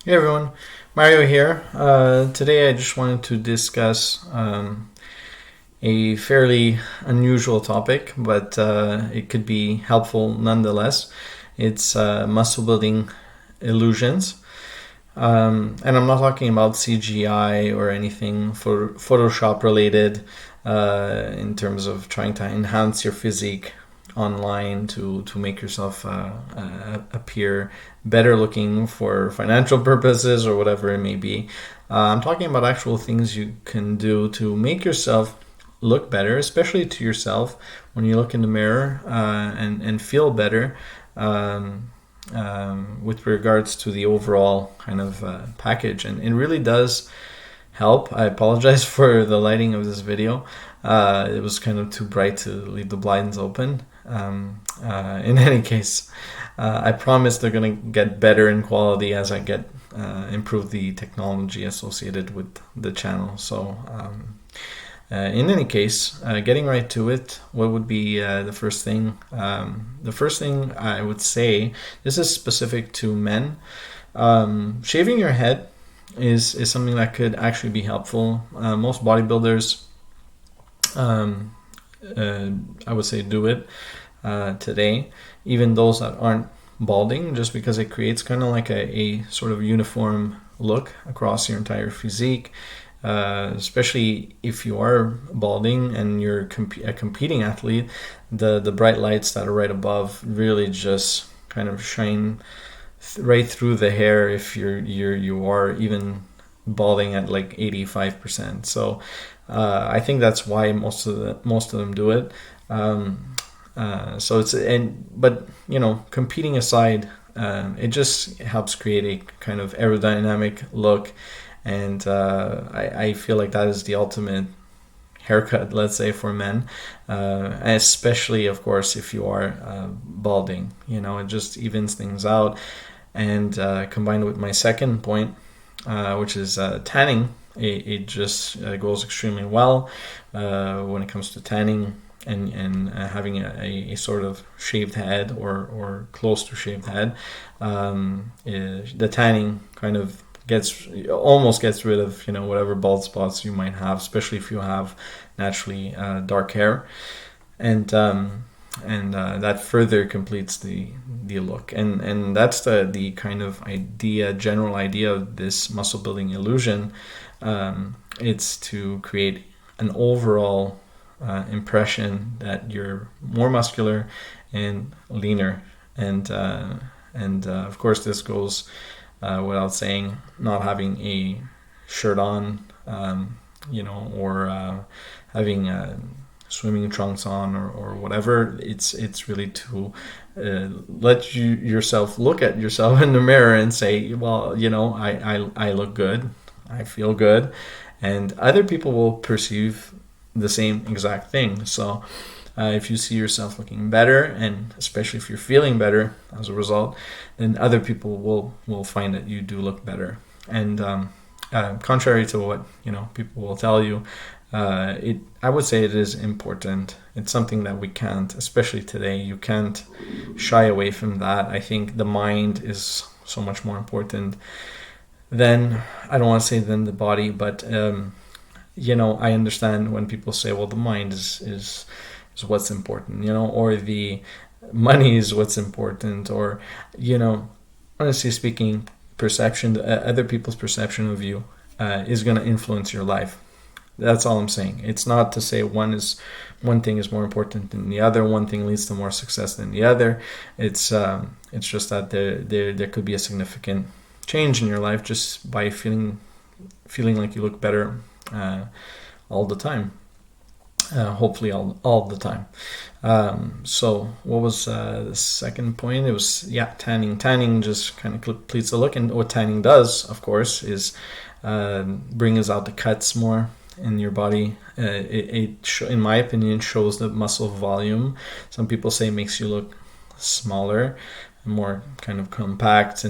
Hey everyone, Mario here. Today I just wanted to discuss a fairly unusual topic, but it could be helpful nonetheless. It's muscle building illusions. And I'm not talking about CGI or anything for Photoshop related in terms of trying to enhance your physique online to make yourself appear better looking for financial purposes or whatever it may be. I'm talking about actual things you can do to make yourself look better, especially to yourself when you look in the mirror and feel better. With regards to the overall kind of package, and it really does help. I apologize for the lighting of this video. It was kind of too bright to leave the blinds open. In any case, I promise they're going to get better in quality as I get improve the technology associated with the channel. So in any case, getting right to it, what would be the first thing? The first thing I would say, this is specific to men. Shaving your head is something that could actually be helpful. Most bodybuilders, I would say, do it today. Even those that aren't balding, just because it creates kind of like a sort of uniform look across your entire physique. Especially if you are balding and you're a competing athlete, the bright lights that are right above really just kind of shine right through the hair if you are even balding at like 85%. So I think that's why most of them do it. But you know, competing aside, it just helps create a kind of aerodynamic look. And I feel like that is the ultimate haircut, let's say, for men, especially, of course, if you are balding. It just evens things out. And combined with my second point, which is tanning, it just goes extremely well when it comes to tanning and having a sort of shaved head or close to shaved head. The tanning kind of almost gets rid of whatever bald spots you might have, especially if you have naturally dark hair, and that further completes the look, and that's the kind of general idea of this muscle building illusion. It's to create an overall impression that you're more muscular and leaner, and of course this goes without saying, not having a shirt on, or having swimming trunks on or whatever. It's really to let yourself look at yourself in the mirror and say, well, I look good, I feel good, and other people will perceive the same exact thing. So if you see yourself looking better, and especially if you're feeling better as a result, then other people will find that you do look better. And contrary to what people will tell you, I would say it is important. It's something that we can't, especially today, you can't shy away from that. I think the mind is so much more important than, I don't want to say than the body, but I understand when people say, well, the mind is what's important, or the money is what's important, or honestly speaking, perception, other people's perception of you is going to influence your life. That's all I'm saying. It's not to say one thing is more important than the other, one thing leads to more success than the other. It's just that there could be a significant change in your life just by feeling like you look better all the time. Hopefully all the time. So what was the second point? It was tanning. Tanning just kind of completes the look, and what tanning does, of course, is brings out the cuts more in your body. In my opinion, shows the muscle volume. Some people say it makes you look smaller, more kind of compact,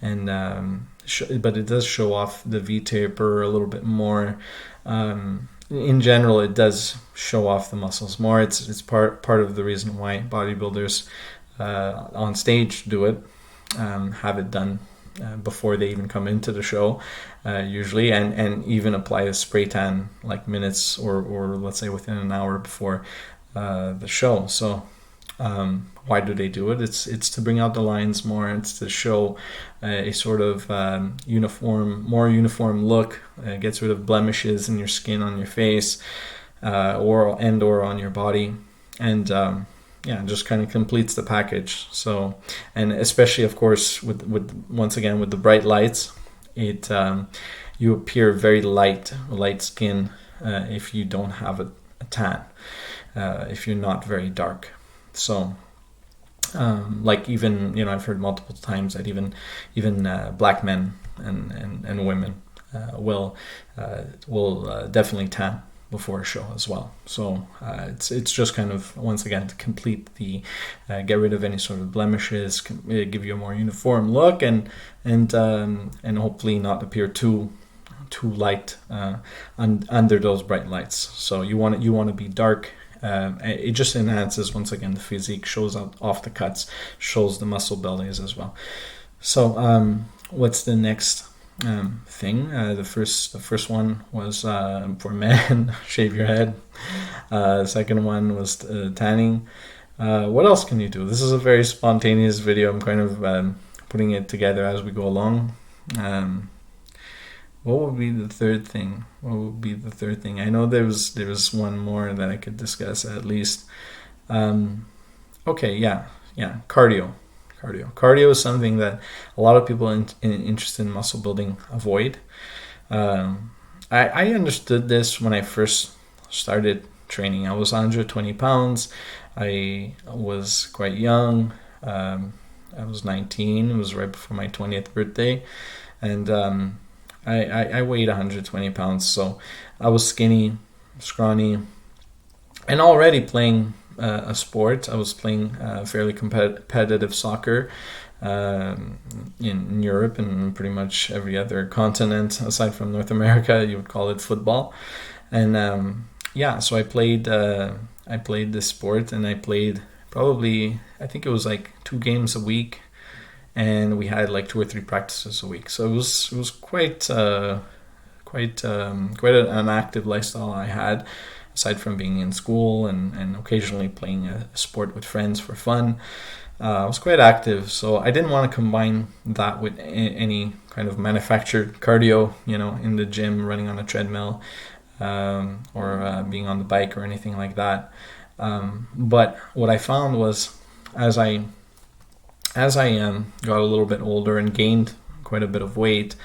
but it does show off the V-taper a little bit more. In general, it does show off the muscles more. It's part of the reason why bodybuilders on stage do it, have it done before they even come into the show, usually, and even apply a spray tan like minutes or let's say within an hour before the show. So why do they do it? It's to bring out the lines more. It's to show a sort of more uniform look. Gets rid of blemishes in your skin, on your face, or on your body, and just kind of completes the package. So, and especially of course with once again with the bright lights, it you appear very light skin if you don't have a tan, if you're not very dark. So like even I've heard multiple times that even black men and women will definitely tan before a show as well. So it's just kind of once again to complete the get rid of any sort of blemishes, give you a more uniform look, and hopefully not appear too light under those bright lights. So you want to be dark. It just enhances once again the physique, shows out off the cuts, shows the muscle bellies as well. So what's the next thing? The first one was for men, shave your head. The second one was tanning. What else can you do? This is a very spontaneous video. I'm kind of putting it together as we go along. What would be the third thing? I know there was one more that I could discuss at least. Okay, yeah, cardio. Cardio is something that a lot of people interested in muscle building avoid. I understood this when I first started training. I was 120 pounds. I was quite young. I was 19. It was right before my 20th birthday. And I weighed 120 pounds. So I was skinny, scrawny, and already playing a sport. I was playing fairly competitive soccer in Europe and pretty much every other continent aside from North America. You would call it football. And so I played this sport, and I played probably, I think it was like 2 games a week, and we had like 2 or 3 practices a week. So it was quite an active lifestyle I had, aside from being in school and occasionally playing a sport with friends for fun. I was quite active, so I didn't want to combine that with any kind of manufactured cardio, in the gym, running on a treadmill, or being on the bike or anything like that. But what I found was, as I got a little bit older and gained quite a bit of weight,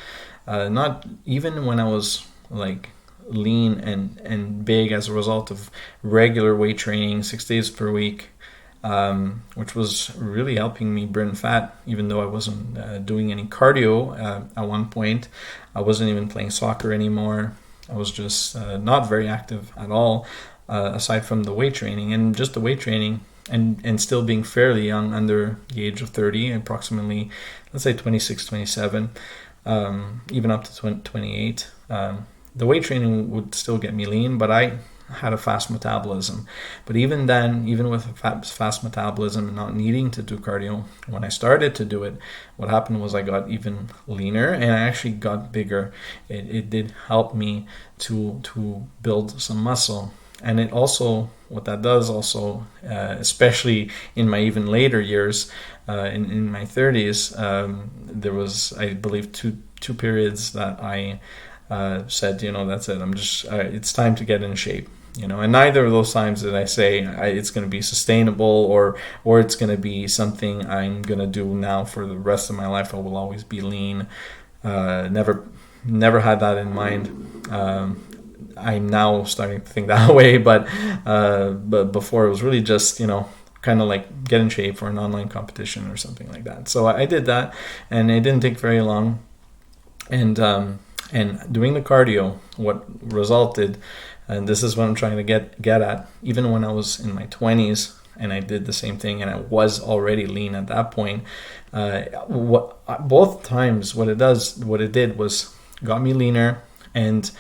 not even when I was like lean and big as a result of regular weight training 6 days per week, which was really helping me burn fat, even though I wasn't doing any cardio at one point. I wasn't even playing soccer anymore. I was just not very active at all, aside from the weight training. And just the weight training and still being fairly young, under the age of 30, approximately, let's say 26, 27, even up to 28. The weight training would still get me lean, but I had a fast metabolism. But even then, even with a fast metabolism and not needing to do cardio, when I started to do it, what happened was I got even leaner, and I actually got bigger. It did help me to build some muscle. And it also, what that does also, especially in my even later years, in my 30s, there was, I believe, two periods that I said, that's it. I'm just, it's time to get in shape, and neither of those times did I say it's going to be sustainable or it's going to be something I'm going to do now for the rest of my life. I will always be lean. Never had that in mind. I'm now starting to think that way, but before it was really just, kind of like get in shape for an online competition or something like that. So I did that, and it didn't take very long. And doing the cardio, what resulted, and this is what I'm trying to get at, even when I was in my 20s and I did the same thing and I was already lean at that point, both times what it did was got me leaner, and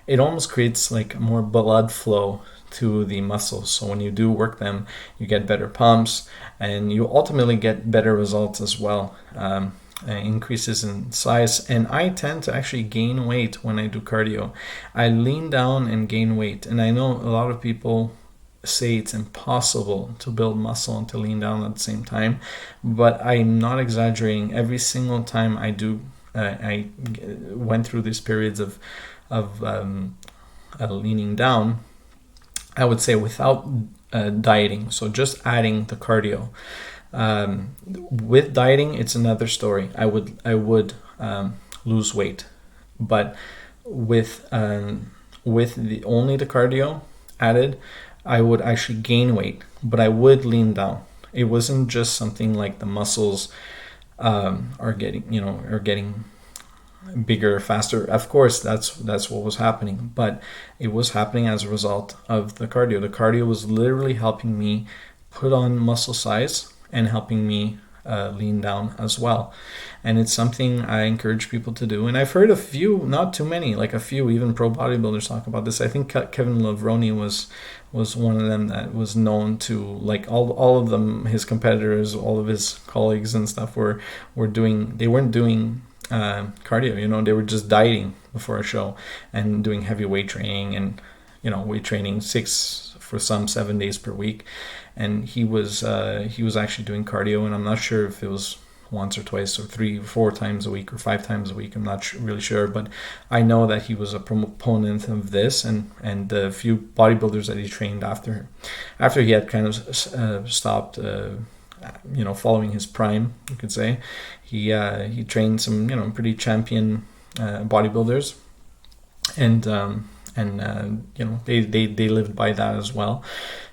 it almost creates like more blood flow to the muscles. So when you do work them, you get better pumps, and you ultimately get better results as well. increases in size, and I tend to actually gain weight when I do cardio. I lean down and gain weight, and I know a lot of people say it's impossible to build muscle and to lean down at the same time, but I'm not exaggerating. Every single time I do, I went through these periods of leaning down, I would say, without dieting, so just adding the cardio. With dieting, it's another story. I would lose weight, but with the only the cardio added, I would actually gain weight, but I would lean down. It wasn't just something like the muscles are getting bigger, faster. Of course, that's what was happening, but it was happening as a result of the cardio. The cardio was literally helping me put on muscle size and helping me lean down as well. And it's something I encourage people to do. And I've heard a few, not too many, like a few, even pro bodybuilders talk about this. I think Kevin Levrone was one of them that was known to, like, all of them, his competitors, all of his colleagues and stuff were doing, they weren't doing cardio, they were just dieting before a show and doing heavy weight training, and weight training 6 for some 7 days per week. And he was actually doing cardio, and I'm not sure if it was once or twice or 3 or 4 times a week or 5 times a week. I'm not really sure, but I know that he was a proponent of this, and the few bodybuilders that he trained after he had kind of stopped following his prime, you could say. He trained some pretty champion bodybuilders, and they lived by that as well,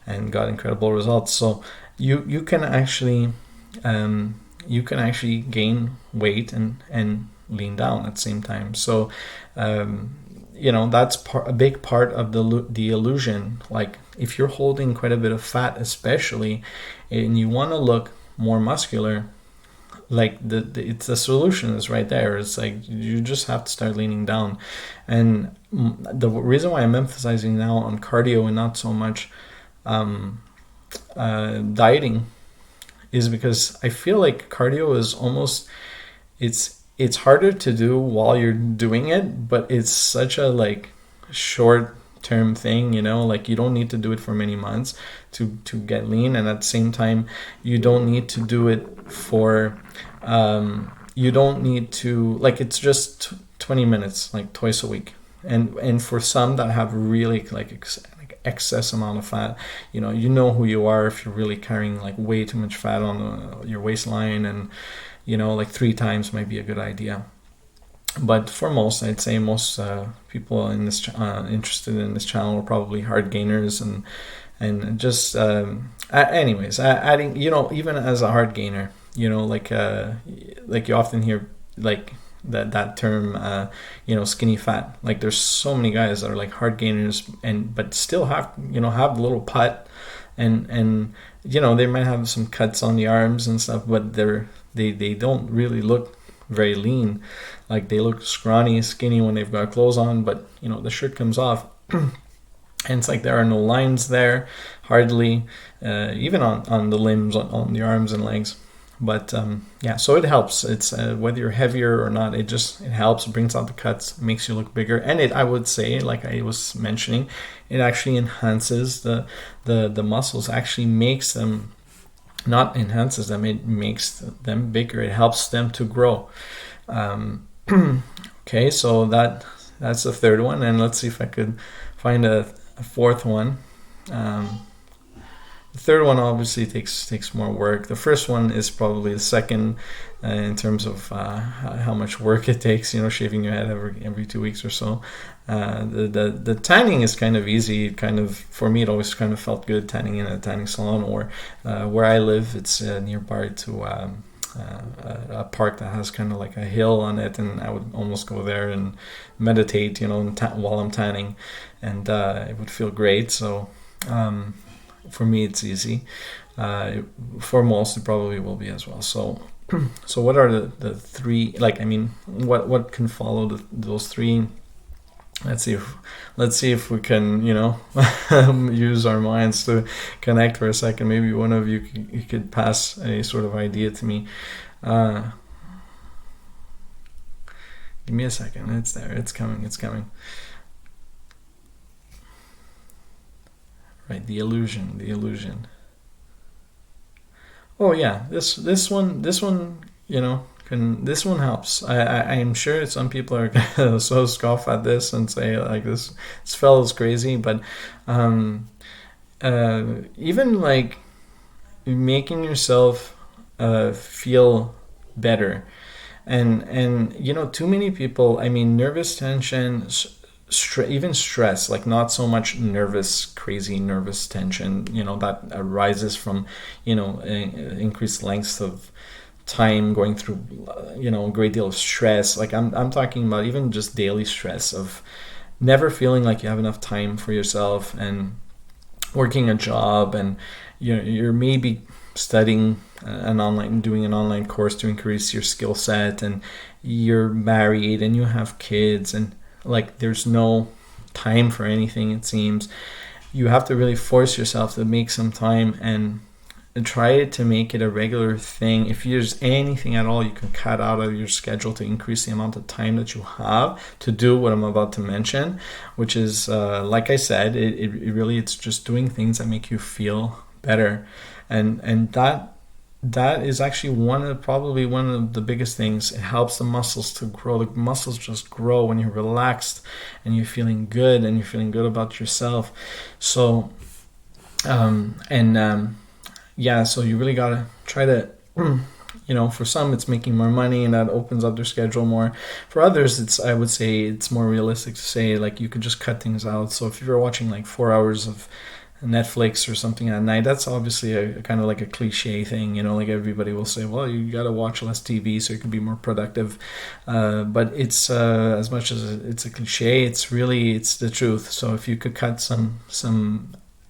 and got incredible results. So you can actually gain weight and lean down at the same time. So that's a big part of the illusion. Like, if you're holding quite a bit of fat, especially, and you want to look more muscular, like it's the solution is right there. It's like you just have to start leaning down. And the reason why I'm emphasizing now on cardio and not so much dieting is because I feel like cardio is almost, it's harder to do while you're doing it, but it's such a short term thing, like you don't need to do it for many months to get lean, and at the same time you don't need to do it for you don't need to, it's just 20 minutes like twice a week, and for some that have really excess amount of fat, you know who you are if you're really carrying way too much fat on your waistline, and 3 times might be a good idea. But for most, I'd say most people in this interested in this channel are probably hard gainers, and just anyways, adding, even as a hard gainer, like you often hear that term, skinny fat. Like, there's so many guys that are hard gainers but still have have a little put, and they might have some cuts on the arms and stuff, but they don't really look very lean. Like, they look scrawny, skinny when they've got clothes on, but the shirt comes off and it's like there are no lines there, hardly, even on the limbs, on the arms and legs. But so it helps. It's whether you're heavier or not, it helps. It brings out the cuts, makes you look bigger, and I would say, like I was mentioning, it actually enhances the muscles. Actually makes them, not enhances them, it makes them bigger. It helps them to grow. Okay, so that's the third one, and let's see if I could find a fourth one. The third one obviously takes more work. The first one is probably the second in terms of how much work it takes. Shaving your head every 2 weeks or so. The tanning is kind of easy. For me, it always kind of felt good tanning in a tanning salon, or where I live, it's nearby to a park that has kind of like a hill on it, and I would almost go there and meditate, while I'm tanning, and it would feel great. So for me, it's easy. For most, it probably will be as well. So what are the 3? What can follow those 3? Let's see if we can, use our minds to connect for a second. Maybe one of you could pass a sort of idea to me. Give me a second. It's there. It's coming. It's coming. Right. The illusion. The illusion. Oh yeah. This one. This one helps. I am sure some people are gonna so scoff at this and say like this fellow's crazy, but um, even like making yourself feel better, and too many people, I mean, nervous tension, even stress, like not so much nervous, crazy nervous tension, that arises from increased lengths of time going through a great deal of stress. Like I'm talking about even just daily stress of never feeling like you have enough time for yourself, and working a job, and you're maybe studying doing an online course to increase your skill set, and you're married and you have kids, and like there's no time for anything, it seems. You have to really force yourself to make some time, and try to make it a regular thing. If there's anything at all you can cut out of your schedule to increase the amount of time that you have to do what I'm about to mention, which is, like I said, it really, it's just doing things that make you feel better. And that is actually probably one of the biggest things. It helps the muscles to grow. The muscles just grow when you're relaxed and you're feeling good, and you're feeling good about yourself. So, yeah, so you really gotta try to, for some it's making more money and that opens up their schedule more. For others, I would say it's more realistic to say like you could just cut things out. So if you're watching like 4 hours of Netflix or something at night, that's obviously a kind of like a cliche thing, like everybody will say, well, you gotta watch less TV so you can be more productive. But it's, as much as it's a cliche, it's the truth. So if you could cut some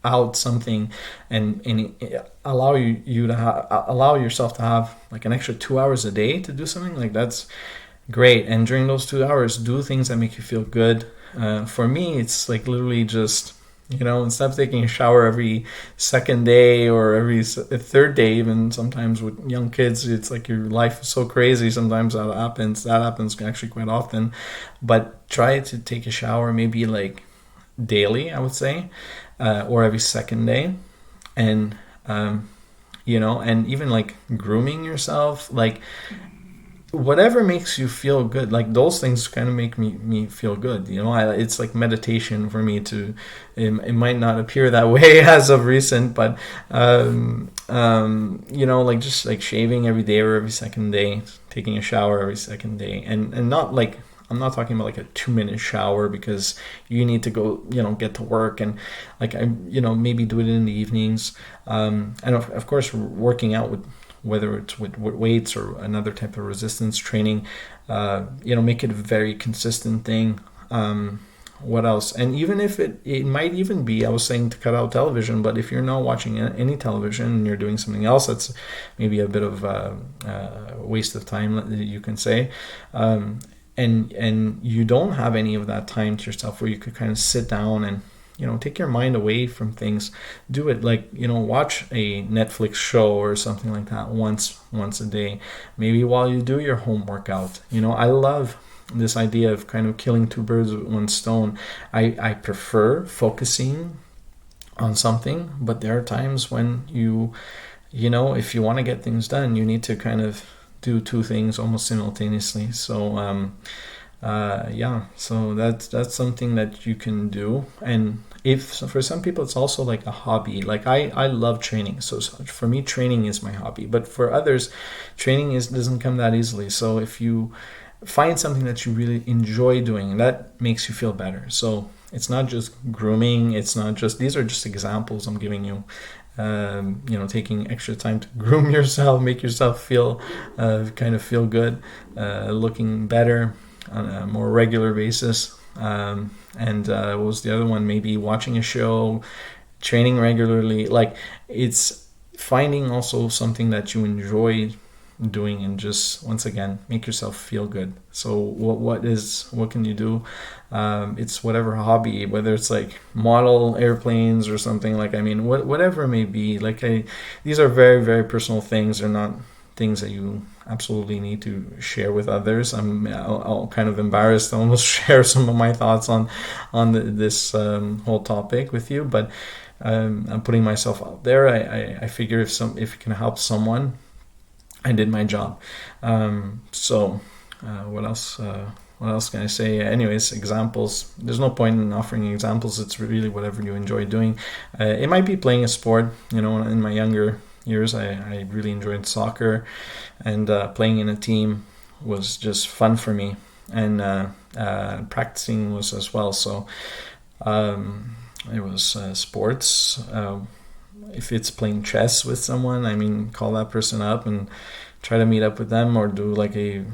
out something, and allow you to allow yourself to have like an extra 2 hours a day to do something, like that's great. And during those 2 hours, do things that make you feel good. For me, it's like literally just instead of taking a shower every second day or every third day, even sometimes with young kids, it's like your life is so crazy. Sometimes that happens actually quite often. But try to take a shower maybe like daily, I would say, or every second day. And and even like grooming yourself, like whatever makes you feel good, like those things kind of make me feel good. It's like meditation for me to, it might not appear that way as of recent, but like just like shaving every day or every second day, taking a shower every second day, and not like, I'm not talking about like a 2-minute shower because you need to go, get to work, and like maybe do it in the evenings. And of course, working out with, whether it's with weights or another type of resistance training, make it a very consistent thing. What else? And even if it might even be, I was saying to cut out television, but if you're not watching any television and you're doing something else, that's maybe a bit of a waste of time, you can say. And you don't have any of that time to yourself where you could kind of sit down and take your mind away from things. Do it like, watch a Netflix show or something like that once a day, maybe while you do your home workout. I love this idea of kind of killing two birds with one stone. I prefer focusing on something, but there are times when if you want to get things done, you need to kind of do two things almost simultaneously. So so that's something that you can do. And if for some people it's also like a hobby, like I love training, so for me training is my hobby, but for others training doesn't come that easily. So if you find something that you really enjoy doing, that makes you feel better. So it's not just grooming, it's not just, these are just examples I'm giving you. Taking extra time to groom yourself, make yourself feel kind of feel good, looking better on a more regular basis. And what was the other one? Maybe watching a show, training regularly. Like, it's finding also something that you enjoy doing, and just once again make yourself feel good. So what can you do? It's whatever hobby, whether it's like model airplanes or something, like, I mean, whatever it may be. Like, these are very, very personal things. They're not things that you absolutely need to share with others. I'll kind of embarrassed to almost share some of my thoughts on this whole topic with you, but I'm putting myself out there. I figure if it can help someone, I did my job. So what else? What else can I say? Anyways, examples. There's no point in offering examples. It's really whatever you enjoy doing. It might be playing a sport. You know, in my younger years, I really enjoyed soccer, and playing in a team was just fun for me, and practicing was as well. So it was sports. If it's playing chess with someone, I mean, call that person up and try to meet up with them, or do like a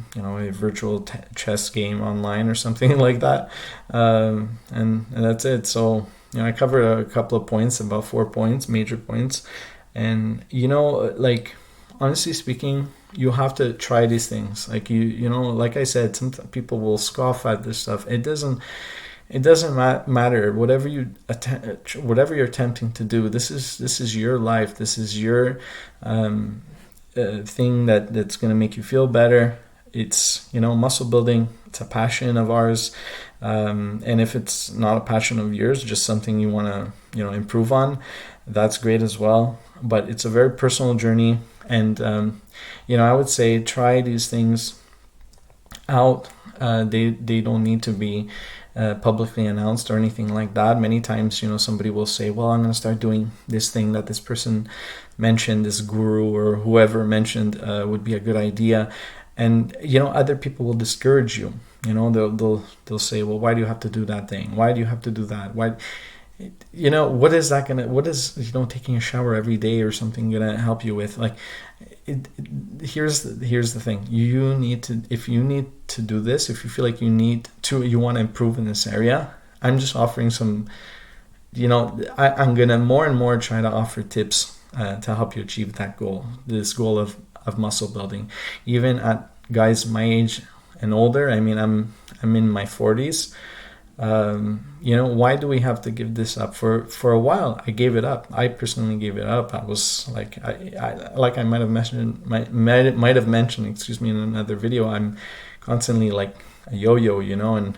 virtual chess game online or something like that, and that's it. So I covered a couple of points, about 4 points, major points, and like, honestly speaking, you have to try these things. Like like I said, some people will scoff at this stuff. It doesn't matter. Whatever you're attempting to do, this is your life. This is your thing that's going to make you feel better. It's muscle building. It's a passion of ours, and if it's not a passion of yours, just something you want to improve on, that's great as well. But it's a very personal journey, and I would say try these things out. They don't need to be publicly announced or anything like that. Many times, somebody will say, well, I'm going to start doing this thing that this person mentioned, this guru or whoever mentioned would be a good idea. And, other people will discourage you. They'll say, well, why do you have to do that thing? Why do you have to do that? Why? What is taking a shower every day or something gonna help you with? Like, here's the thing. If you need to do this, if you feel like you want to improve in this area, I'm just offering some, I'm gonna more and more try to offer tips to help you achieve that goal, this goal of muscle building. Even at guys my age and older, I mean, I'm in my 40s. Why do we have to give this up? For a while, I gave it up. I personally gave it up. I was like, I might have mentioned, in another video, I'm constantly like a yo-yo, and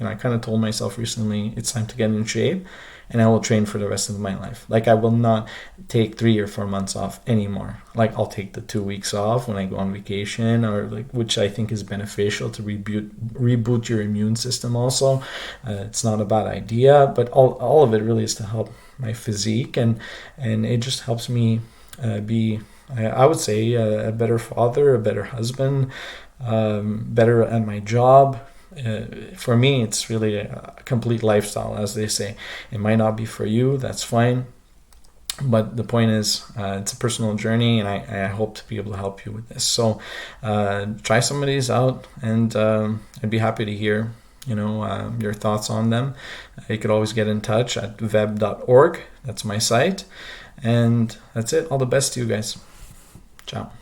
I kind of told myself recently, it's time to get in shape, and I will train for the rest of my life. Like, I will not take 3 or 4 months off anymore. Like, I'll take the 2 weeks off when I go on vacation, or which I think is beneficial to reboot your immune system also. It's not a bad idea, but all of it really is to help my physique, and it just helps me be, I would say, a better father, a better husband, better at my job. For me, it's really a complete lifestyle, as they say. It might not be for you, that's fine, but the point is, it's a personal journey, and I hope to be able to help you with this. So try some of these out, and I'd be happy to hear your thoughts on them. You could always get in touch at veb.org. That's my site, and that's it. All the best to you guys. Ciao.